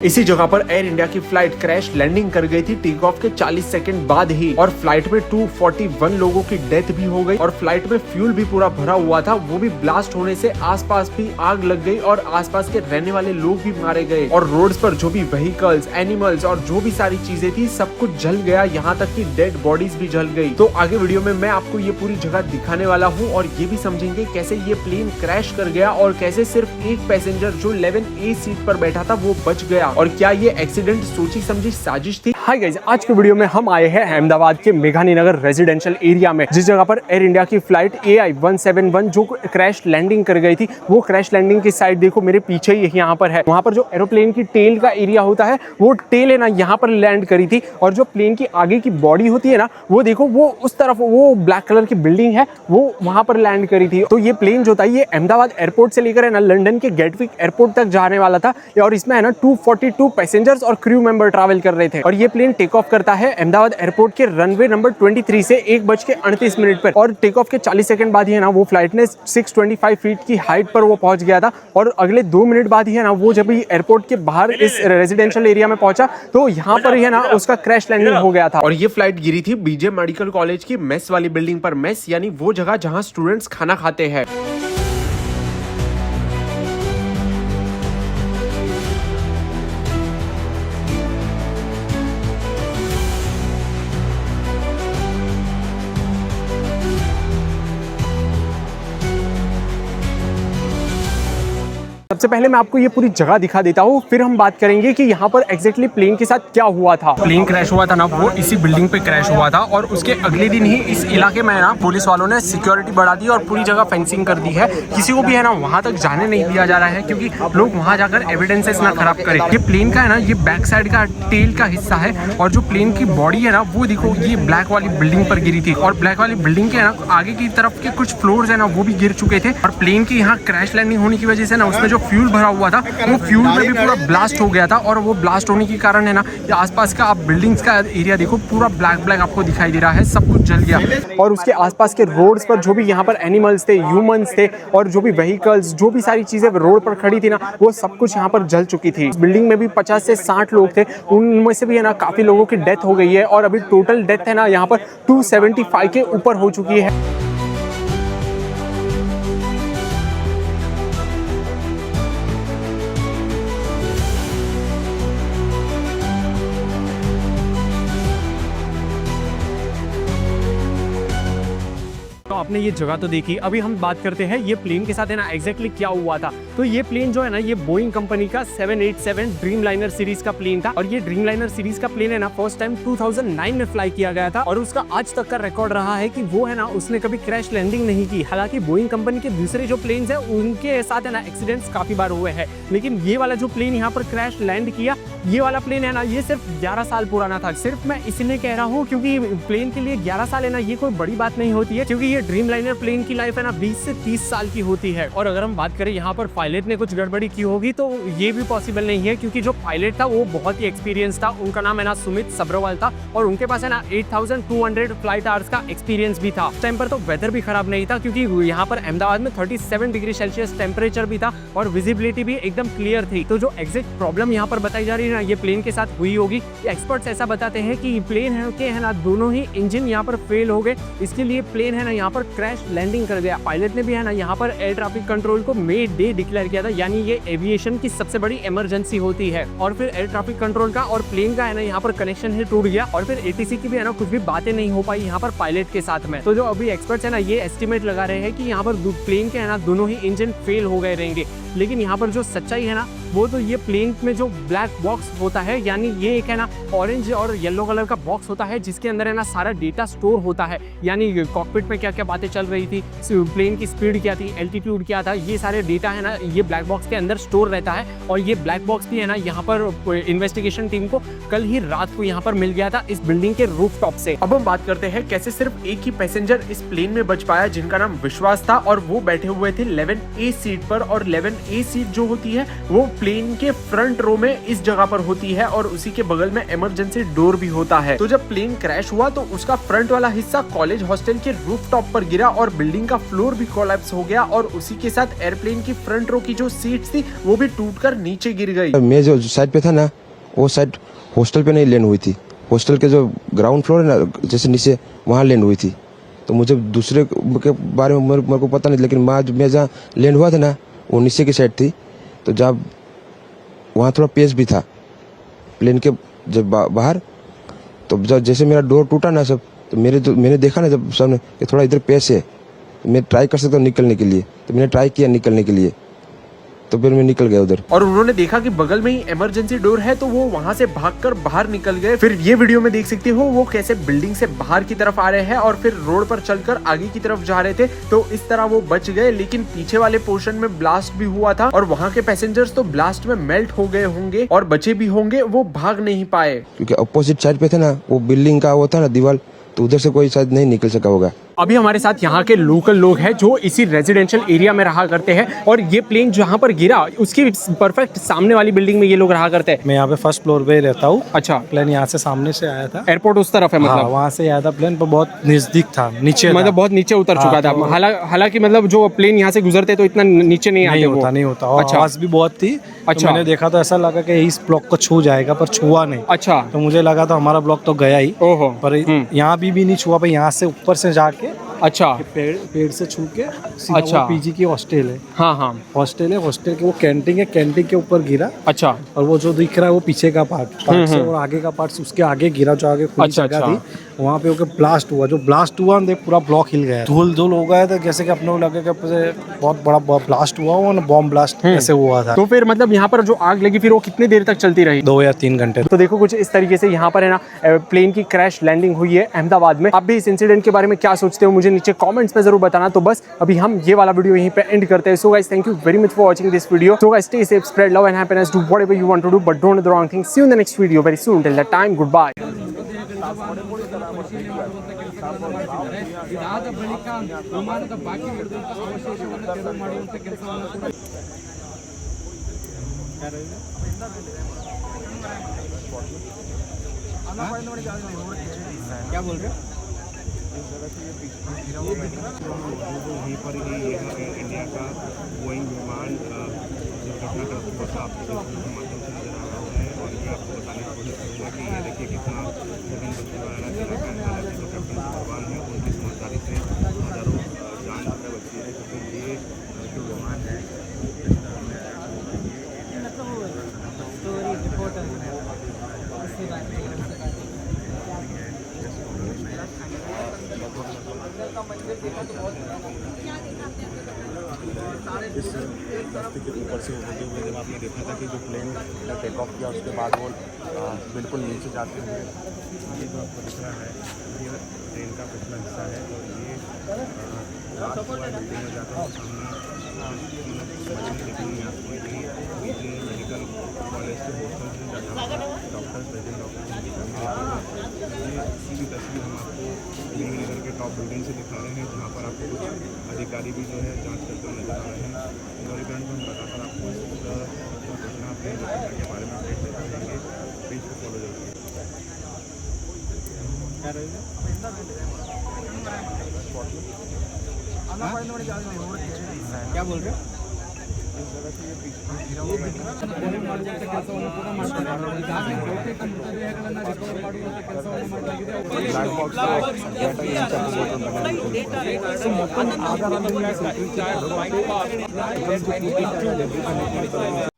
इसी जगह पर एयर इंडिया की फ्लाइट क्रैश लैंडिंग कर गई थी टेक ऑफ के 40 सेकंड बाद ही और फ्लाइट में 241 लोगों की डेथ भी हो गई और फ्लाइट में फ्यूल भी पूरा भरा हुआ था। वो भी ब्लास्ट होने से आसपास भी आग लग गई और आसपास के रहने वाले लोग भी मारे गए और रोड्स पर जो भी व्हीकल्स, एनिमल्स और जो भी सारी चीजें थी सब कुछ जल गया, यहाँ तक कि डेड बॉडीज भी जल गई। तो आगे वीडियो में मैं आपको ये पूरी जगह दिखाने वाला हूँ और ये भी समझेंगे कैसे ये प्लेन क्रैश कर गया और कैसे सिर्फ एक पैसेंजर जो 11A सीट पर बैठा था वो बच गया और क्या ये एक्सीडेंट सोची समझी साजिश थी। हाय गाइस, आज के वीडियो में हम आए हैं अहमदाबाद के मेघानी नगर रेजिडेंशियल एरिया में, जिस जगह पर एयर इंडिया की फ्लाइट AI 171 जो क्रैश लैंडिंग कर गई थी। वो क्रैश लैंडिंग की साइड देखो मेरे पीछे ही यहाँ पर है। वहाँ पर जो एरोप्लेन की टेल का एरिया होता है वो टेल है ना यहाँ पर लैंड करी थी और जो प्लेन की आगे की बॉडी होती है ना वो देखो वो उस तरफ वो ब्लैक कलर की बिल्डिंग है वो वहाँ पर लैंड करी थी। तो ये प्लेन जो था ये अहमदाबाद एयरपोर्ट से लेकर है ना लंदन के गेटविक एयरपोर्ट तक जाने वाला था और इसमें है ना 242 पैसेंजर्स और क्रू मेंबर ट्रैवल कर रहे थे और ये प्लेन टेक ऑफ करता है अहमदाबाद एयरपोर्ट के रनवे नंबर 23 से 1:38 पर और टेक ऑफ के 40 सेकंड बाद ही है ना वो फ्लाइट ने 625 फीट की हाइट पर वो पहुंच गया था और अगले 2 मिनट बाद ही है ना वो जब एयरपोर्ट के बाहर इस रेजिडेंशियल एरिया में पहुंचा तो यहाँ पर ही है ना उसका क्रैश लैंडिंग हो गया था। और ये फ्लाइट गिरी थी बीजे मेडिकल कॉलेज की मेस वाली बिल्डिंग पर। मेस यानी वो जगह जहाँ स्टूडेंट्स खाना खाते हैं। सबसे पहले मैं आपको ये पूरी जगह दिखा देता हूँ, फिर हम बात करेंगे कि यहाँ पर एग्जैक्टली प्लेन के साथ क्या हुआ था। प्लेन क्रैश हुआ था ना वो इसी बिल्डिंग पे क्रैश हुआ था और उसके अगले दिन ही इस इलाके में ना पुलिस वालों ने सिक्योरिटी बढ़ा दी और पूरी जगह फेंसिंग कर दी है। किसी को भी है ना वहाँ तक जाने नहीं दिया जा रहा है क्योंकि लोग वहाँ जाकर एविडेंसेस ना खराब करें। ये प्लेन का है ना ये बैक साइड का टेल का हिस्सा है और जो प्लेन की बॉडी है ना वो देखो ये ब्लैक वाली बिल्डिंग पर गिरी थी और ब्लैक वाली बिल्डिंग के ना आगे की तरफ के कुछ फ्लोर्स है ना वो भी गिर चुके थे और प्लेन की यहाँ क्रैश लैंडिंग होने की वजह से ना उसमें जो फ्यूल भरा हुआ था वो फ्यूल में भी पूरा ब्लास्ट हो गया था और वो ब्लास्ट होने के कारण है ना ये आसपास का आप बिल्डिंग्स का एरिया देखो पूरा ब्लैक ब्लैक आपको दिखाई दे रहा है, सब कुछ जल गया। और उसके आसपास के रोड्स पर जो भी यहाँ पर एनिमल्स थे, ह्यूमंस थे और जो भी व्हीकल्स, जो भी सारी चीजें रोड पर खड़ी थी ना वो सब कुछ यहाँ पर जल चुकी थी। इस बिल्डिंग में भी 50 से 60 लोग थे, उनमें से भी है ना काफी लोगों की डेथ हो गई है और अभी टोटल डेथ है ना यहाँ पर 275 के ऊपर हो चुकी है। तो आपने ये जगह तो देखी, अभी हम बात करते हैं ये प्लेन के साथ है ना एग्जैक्टली क्या हुआ था। तो ये प्लेन जो है ना ये बोइंग कंपनी का 787 ड्रीमलाइनर सीरीज का प्लेन था और ये ड्रीमलाइनर सीरीज का प्लेन है ना फर्स्ट टाइम 2009 में फ्लाई किया गया था और उसका आज तक का रिकॉर्ड रहा है कि वो है ना उसने कभी क्रैश लैंडिंग नहीं की। हालांकि बोइंग कंपनी के दूसरे जो प्लेन है उनके साथ है ना एक्सीडेंट्स काफी बार हुए हैं, लेकिन ये वाला जो प्लेन यहाँ पर क्रैश लैंड किया ये वाला प्लेन है ना ये सिर्फ 11 साल पुराना था। सिर्फ मैं इसलिए कह रहा हूँ क्योंकि प्लेन के लिए 11 साल है ना ये कोई बड़ी बात नहीं होती है, क्योंकि ये ड्रीमलाइनर प्लेन की लाइफ है ना 20 से 30 साल की होती है। और अगर हम बात करें यहाँ पर पायलट ने कुछ गड़बड़ी की होगी तो ये भी पॉसिबल नहीं है, क्योंकि जो पायलट था वो बहुत ही एक्सपीरियंस था। उनका नाम है ना सुमित सब्रवाल था और उनके पास है ना 8200 फ्लाइट आवर्स का एक्सपीरियंस भी था। उस टाइम पर तो वेदर भी खराब नहीं था क्योंकि यहाँ पर अहमदाबाद में 37 डिग्री सेल्सियस टेम्परेचर भी था और विजिबिलिटी भी एकदम क्लियर थी। तो जो एग्जैक्ट प्रॉब्लम यहाँ पर बताई जा रही है ना ये प्लेन के साथ हुई होगी। एक्सपर्ट्स ऐसा बताते हैं कि प्लेन है ना दोनों ही इंजन यहाँ पर फेल हो गए, इसके लिए प्लेन है ना यहाँ पर क्रैश लैंडिंग कर गया। पायलट ने भी है ना यहाँ पर एयर ट्रैफिक कंट्रोल को मे डे डिक्लेयर किया था, यानी ये एविएशन की सबसे बड़ी इमरजेंसी होती है। और फिर एयर ट्रैफिक कंट्रोल का और प्लेन का है ना यहाँ पर कनेक्शन ही टूट गया और फिर ATC की भी है ना कुछ भी बातें नहीं हो पाई यहाँ पर पायलट के साथ में। तो जो अभी एक्सपर्ट्स है ना ये एस्टिमेट लगा रहे हैं कि यहाँ पर प्लेन के है ना दोनों ही इंजन फेल हो गए रहेंगे, लेकिन यहाँ पर जो सच्चाई है ना वो तो ये प्लेन में जो ब्लैक बॉक्स होता है, यानी ये एक है ना ऑरेंज और येलो कलर का बॉक्स होता है जिसके अंदर है ना सारा डेटा स्टोर होता है, यानी कॉकपिट में क्या क्या बातें चल रही थी, प्लेन की स्पीड क्या थी, एल्टीट्यूड क्या था, ये सारे डेटा है ना ये ब्लैक बॉक्स के अंदर स्टोर रहता है। और ये ब्लैक बॉक्स भी है ना यहाँ पर इन्वेस्टिगेशन टीम को कल ही रात को यहाँ पर मिल गया था इस बिल्डिंग के रूफ टॉप से। अब हम बात करते हैं कैसे सिर्फ एक ही पैसेंजर इस प्लेन में बच पाया जिनका नाम विश्वास था और वो बैठे हुए थे 11A सीट पर और 11 ए सीट जो होती है वो प्लेन के फ्रंट रो में इस जगह पर होती है और उसी के बगल में इमरजेंसी डोर भी होता है। तो जब प्लेन क्रैश हुआ तो उसका फ्रंट वाला हिस्सा कॉलेज हॉस्टल के रूफ टॉप पर गिरा और बिल्डिंग का फ्लोर भी कोलैप्स हो गया और उसी के साथ एयरप्लेन की फ्रंट रो की जो सीट थी वो भी टूटकर नीचे गिर गई। मैं जो साइड पे था ना वो साइड हॉस्टल पे नहीं लैंड हुई थी, हॉस्टल के जो ग्राउंड फ्लोर है ना जैसे नीचे वहाँ लैंड हुई थी। तो मुझे दूसरे के बारे में मेरे को पता नहीं, लेकिन मैं जहाँ लैंड हुआ था ना वो नीचे की साइड थी। तो जब वहाँ थोड़ा पेस भी था प्लेन के जब बाहर, तो जब जैसे मेरा डोर टूटा ना सब, तो मैंने देखा ना जब सामने कि थोड़ा इधर पेस है, तो मैं ट्राई कर सकता हूँ निकलने के लिए। तो मैंने ट्राई किया निकलने के लिए, तो फिर मैं निकल गया उधर। और उन्होंने देखा कि बगल में ही इमरजेंसी डोर है तो वो वहां से भागकर बाहर निकल गए। फिर ये वीडियो में देख सकते हो वो कैसे बिल्डिंग से बाहर की तरफ आ रहे हैं और फिर रोड पर चलकर आगे की तरफ जा रहे थे। तो इस तरह वो बच गए, लेकिन पीछे वाले पोर्शन में ब्लास्ट भी हुआ था और वहाँ के पैसेंजर्स तो ब्लास्ट में मेल्ट हो गए होंगे और बचे भी होंगे, वो भाग नहीं पाए क्योंकि अपोजिट साइड पे थे ना वो बिल्डिंग का वो था ना दीवार, तो उधर से कोई शायद नहीं निकल सका होगा। अभी हमारे साथ यहाँ के लोकल लोग हैं जो इसी रेजिडेंशियल एरिया में रहा करते हैं और ये प्लेन जहाँ पर गिरा उसकी परफेक्ट सामने वाली बिल्डिंग में ये लोग रहा करते हैं। मैं यहाँ पे फर्स्ट फ्लोर पे रहता हूँ। अच्छा, प्लेन यहाँ से सामने से आया था, एयरपोर्ट उस तरफ है मतलब? हाँ, वहाँ से आया था प्लेन, पर बहुत नजदीक था, नीचे मतलब बहुत नीचे उतर चुका था। हालांकि मतलब जो प्लेन यहाँ से गुजरते तो इतना नीचे नहीं आते, नहीं होता। और आवाज भी बहुत थी। अच्छा, तो मैंने देखा तो ऐसा लगा कि इस ब्लॉक को छू जाएगा, पर छुआ नहीं। अच्छा, तो मुझे लगा था हमारा ब्लॉक तो गया ही। ओहो, पर यहाँ भी नहीं छुआ, पर यहाँ से ऊपर से जाके अच्छा पेड़ से छू के सीधा अच्छा, वो पीजी की हॉस्टल है। हाँ हाँ, हॉस्टल है, हॉस्टल के वो कैंटीन है, कैंटीन के ऊपर गिरा। अच्छा, और वो जो दिख रहा है वो पीछे का पार्ट से और आगे का पार्ट उसके आगे गिरा, जो आगे खुली जगह थी वहाँ पे ब्लास्ट हुआ। जो ब्लास्ट हुआ देख पूरा ब्लॉक हिल गया, धूल हो गया था, जैसे कि अपने को लगे कि बहुत बड़ा ब्लास्ट हुआ हो ना, बॉम्ब ब्लास्ट ऐसे हुआ था। तो फिर मतलब यहाँ पर जो आग लगी फिर वो कितनी देर तक चलती रही? 2 या 3 घंटे। तो देखो कुछ इस तरीके से यहाँ पर है ना प्लेन की क्रैश लैंडिंग हुई है अहमदाबाद में। आप भी इस इंसिडेंट के बारे में क्या सोचते हो मुझे नीचे कमेंट्स में जरूर बताना। तो बस अभी हम ये वाला वीडियो यहीं पे एंड करते हैं। So guys, thank you very much for watching this video. So guys, stay safe, spread love and happiness, do whatever you want to do, but don't do the wrong thing. See you in the next video very soon. Till that time, good bye. ಇದಾದ ಬಳಿಕ ವಿಮಾನದ ಬಾಕಿ ಹಿಡಿದಂತ ಅವಶೇಷವನ್ನು ತೆರವು ಮಾಡುವಂತ ಕೆಲಸವನ್ನು क्या बोल रहे वहीं पर ही इंडिया का बोइंग विमान दुर्घटनाग्रस्त हुआ था। आपके माध्यम से नजर आ रहा है और ये आपको बताने की कोशिश करूँगा कि ये देखिए कितना गगन बस्ती वाला इलाका है। हालांकि जो कैप्टन भगवान है उनकी समझदारी से हजारों जान जो है बची है, क्योंकि ये जो विमान है इस रास्ते के ऊपर से होते हुए जब आपने देखा था कि जो प्लेन ने टेक ऑफ किया उसके बाद वो बिल्कुल नीचे जाते हुए ये जो आपको दिख रहा है ये ट्रेन का पिछला हिस्सा है और ये लास्ट वाला बिल्डिंग में जाता है सामने देखने आपको ये मेडिकल कॉलेज के हॉस्टल से डॉक्टर्स प्रेजेंट ये सीधी तस्वीर हम आपको नगर के टॉप बिल्डिंग से दिखा रहे हैं, जहाँ पर आपको कुछ अधिकारी भी जो है जांच करते हुए नजर आ रहे हैं। गवर्नमेंट में हम लगातार आपको इस घटना के बारे में अपडेट देते रहेंगे। पेज को फॉलो जरूर क्या बोल रहे ಕೆಲಸವನ್ನು